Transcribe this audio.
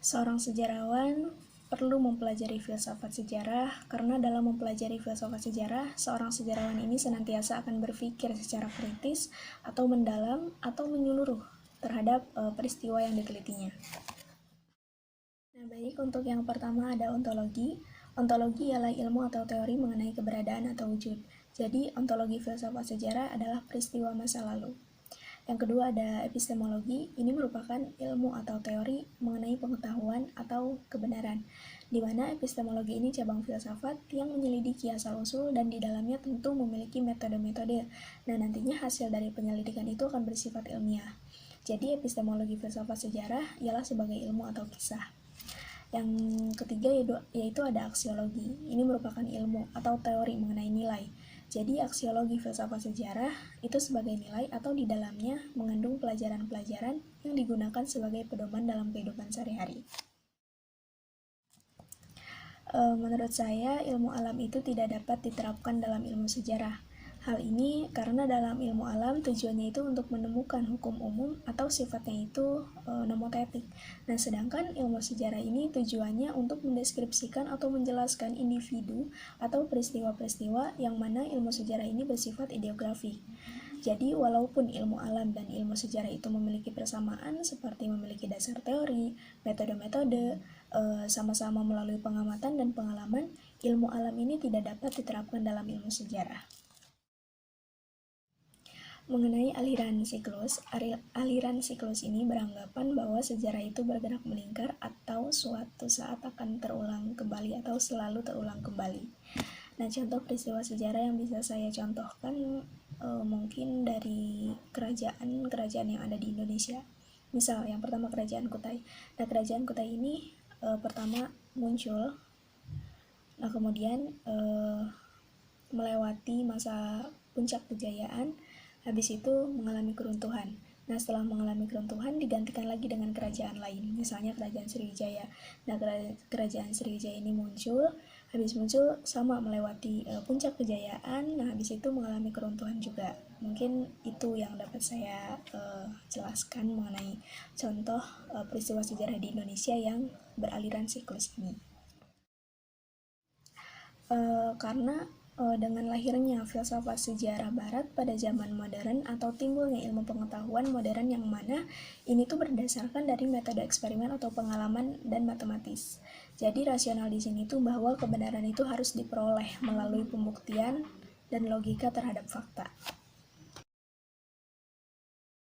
Seorang sejarawan perlu mempelajari filsafat sejarah karena dalam mempelajari filsafat sejarah, seorang sejarawan ini senantiasa akan berpikir secara kritis atau mendalam atau menyeluruh terhadap peristiwa yang ditelitinya. Nah, baik, untuk yang pertama ada ontologi. Ontologi ialah ilmu atau teori mengenai keberadaan atau wujud. Jadi, ontologi filsafat sejarah adalah peristiwa masa lalu. Yang kedua ada epistemologi, ini merupakan ilmu atau teori mengenai pengetahuan atau kebenaran, di mana epistemologi ini cabang filsafat yang menyelidiki asal-usul dan di dalamnya tentu memiliki metode-metode. Nah, nantinya hasil dari penyelidikan itu akan bersifat ilmiah. Jadi, epistemologi filsafat sejarah ialah sebagai ilmu atau kisah. Yang ketiga yaitu ada aksiologi, ini merupakan ilmu atau teori mengenai nilai. Jadi aksiologi filsafat sejarah itu sebagai nilai atau di dalamnya mengandung pelajaran-pelajaran yang digunakan sebagai pedoman dalam kehidupan sehari-hari. Menurut saya, ilmu alam itu tidak dapat diterapkan dalam ilmu sejarah. Hal ini karena dalam ilmu alam tujuannya itu untuk menemukan hukum umum atau sifatnya itu nomotetik. Nah, sedangkan ilmu sejarah ini tujuannya untuk mendeskripsikan atau menjelaskan individu atau peristiwa-peristiwa yang mana ilmu sejarah ini bersifat ideografik. Jadi, walaupun ilmu alam dan ilmu sejarah itu memiliki persamaan seperti memiliki dasar teori, metode-metode, sama-sama melalui pengamatan dan pengalaman, ilmu alam ini tidak dapat diterapkan dalam ilmu sejarah. Mengenai aliran siklus ini beranggapan bahwa sejarah itu bergerak melingkar atau suatu saat akan terulang kembali atau selalu terulang kembali. Nah, contoh peristiwa sejarah yang bisa saya contohkan mungkin dari kerajaan yang ada di Indonesia. Misal, yang pertama Kerajaan Kutai. Nah, Kerajaan Kutai ini pertama muncul, nah kemudian melewati masa puncak kejayaan, habis itu mengalami keruntuhan. Nah, setelah mengalami keruntuhan digantikan lagi dengan kerajaan lain, misalnya Kerajaan Sriwijaya. Nah, Kerajaan Sriwijaya ini habis muncul sama melewati puncak kejayaan, nah habis itu mengalami keruntuhan juga. Mungkin itu yang dapat saya jelaskan mengenai contoh peristiwa sejarah di Indonesia yang beraliran siklus ini. Karena dengan lahirnya filsafat sejarah barat pada zaman modern atau timbulnya ilmu pengetahuan modern yang mana ini tuh berdasarkan dari metode eksperimen atau pengalaman dan matematis. Jadi rasional di sini tuh bahwa kebenaran itu harus diperoleh melalui pembuktian dan logika terhadap fakta.